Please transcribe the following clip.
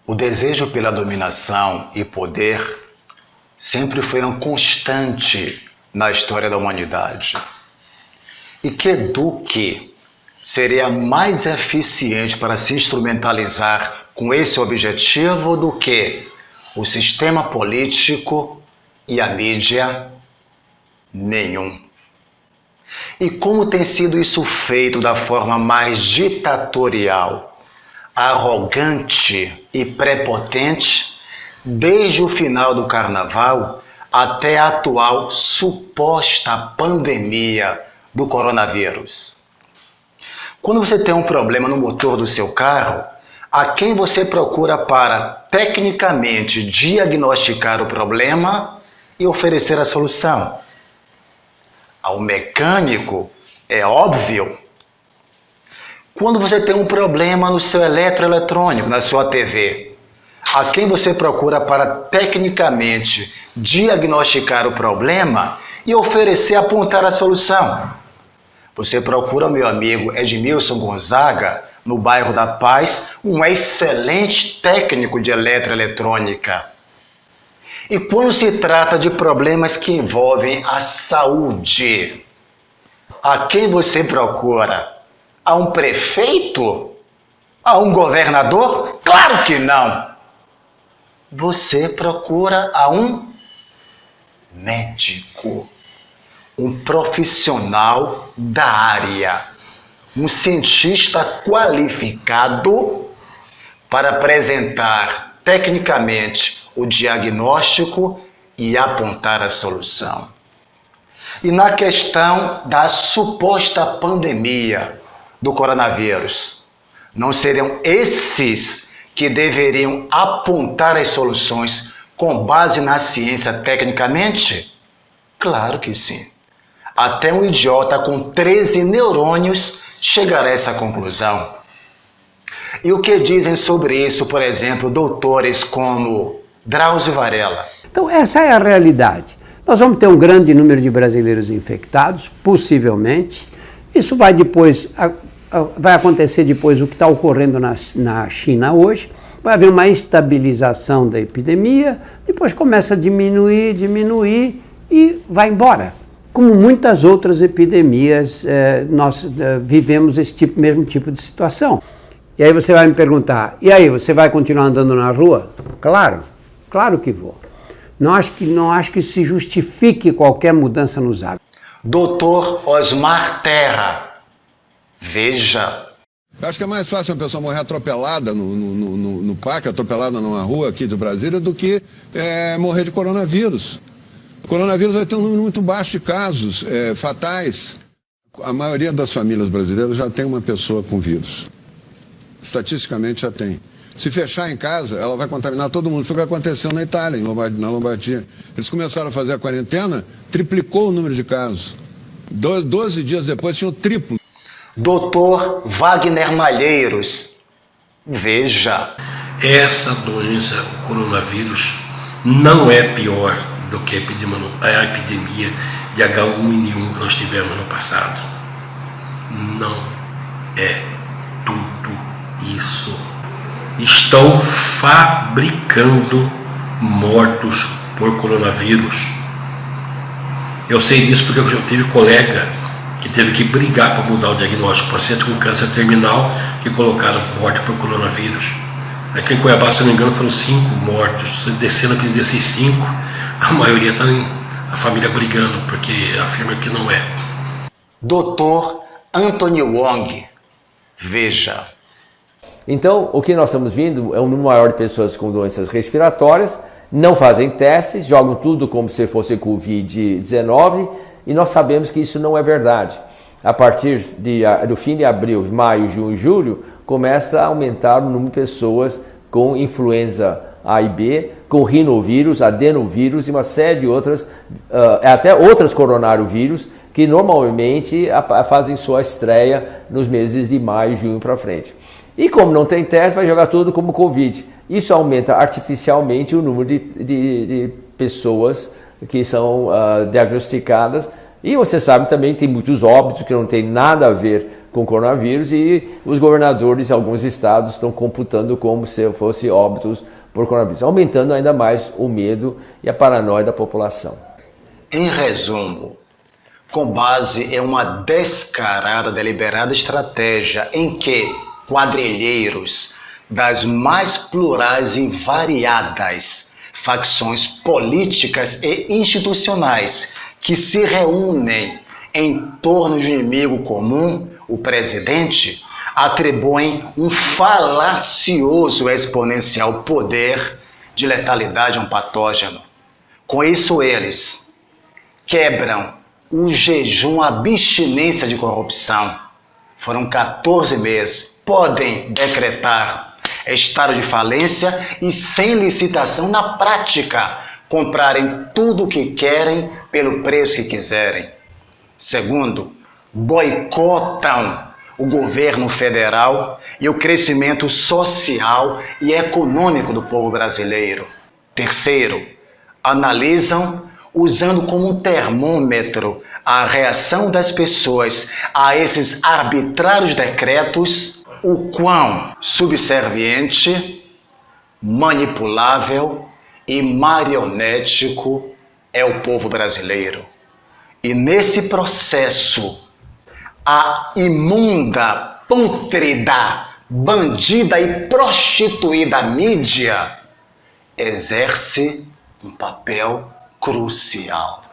O desejo pela dominação e poder sempre foi uma constante na história da humanidade. E que eduque seria mais eficiente para se instrumentalizar com esse objetivo do que o sistema político e a mídia? Nenhum. E como tem sido isso feito da forma mais ditatorial, arrogante e prepotente, desde o final do carnaval até a atual suposta pandemia do coronavírus. Quando você tem um problema no motor do seu carro, a quem você procura para tecnicamente diagnosticar o problema e oferecer a solução? Ao mecânico, é óbvio. Quando você tem um problema no seu eletroeletrônico, na sua TV, a quem você procura para tecnicamente diagnosticar o problema e oferecer, apontar a solução? Você procura, meu amigo Edmilson Gonzaga, no bairro da Paz, um excelente técnico de eletroeletrônica. E quando se trata de problemas que envolvem a saúde, a quem você procura? A um prefeito? A um governador? Claro que não! Você procura a um médico, um profissional da área, um cientista qualificado para apresentar tecnicamente o diagnóstico e apontar a solução. E na questão da suposta pandemia do coronavírus, não seriam esses que deveriam apontar as soluções com base na ciência tecnicamente? Claro que sim. Até um idiota com 13 neurônios chegará a essa conclusão. E o que dizem sobre isso, por exemplo, doutores como Drauzio Varela? Então essa é a realidade. Nós vamos ter um grande número de brasileiros infectados, possivelmente. Isso vai acontecer depois do que está ocorrendo na China hoje. Vai haver uma estabilização da epidemia, depois começa a diminuir e vai embora. Como muitas outras epidemias, nós vivemos esse mesmo tipo de situação. E aí você vai me perguntar, e aí, você vai continuar andando na rua? Claro que vou. Não acho que se justifique qualquer mudança nos hábitos. Doutor Osmar Terra, veja. Eu acho que é mais fácil uma pessoa morrer atropelada no parque, atropelada numa rua aqui do Brasília, do que morrer de coronavírus. O coronavírus vai ter um número muito baixo de casos fatais. A maioria das famílias brasileiras já tem uma pessoa com vírus. Estatisticamente já tem. Se fechar em casa, ela vai contaminar todo mundo. Foi o que aconteceu na Itália, na Lombardia. Eles começaram a fazer a quarentena, triplicou o número de casos. 12 dias depois tinha o triplo. Doutor Wagner Malheiros, veja. Essa doença, o coronavírus, não é pior do que a epidemia de H1N1 que nós tivemos no passado. Não é tudo isso. Estão fabricando mortos por coronavírus. Eu sei disso porque eu tive colega que teve que brigar para mudar o diagnóstico. Paciente com câncer terminal que colocaram morte por coronavírus. Aqui em Cuiabá, se não me engano, foram 5 mortos. Descendo aqui desses 5, a maioria está a família brigando porque afirma que não é. Doutor Anthony Wong, veja. Então, o que nós estamos vendo é um número maior de pessoas com doenças respiratórias, não fazem testes, jogam tudo como se fosse Covid-19 e nós sabemos que isso não é verdade. A partir do fim de abril, maio, junho e julho, começa a aumentar o número de pessoas com influenza A e B, com rinovírus, adenovírus e uma série de outras, até outras coronavírus, que normalmente fazem sua estreia nos meses de maio, junho para frente. E como não tem teste, vai jogar tudo como Covid. Isso aumenta artificialmente o número de pessoas que são diagnosticadas. E você sabe também que tem muitos óbitos que não tem nada a ver com o coronavírus e os governadores de alguns estados estão computando como se fosse óbitos por coronavírus, aumentando ainda mais o medo e a paranoia da população. Em resumo, com base em uma descarada, deliberada estratégia em que quadrilheiros das mais plurais e variadas facções políticas e institucionais que se reúnem em torno de um inimigo comum, o presidente, atribuem um falacioso exponencial poder de letalidade a um patógeno. Com isso, eles quebram o jejum, a abstinência de corrupção. Foram 14 meses. Podem decretar estado de falência e, sem licitação, na prática, comprarem tudo o que querem pelo preço que quiserem. Segundo, boicotam o governo federal e o crescimento social e econômico do povo brasileiro. Terceiro, analisam usando como um termômetro a reação das pessoas a esses arbitrários decretos, o quão subserviente, manipulável e marionético é o povo brasileiro. E nesse processo, a imunda, pútrida, bandida e prostituída mídia exerce um papel crucial.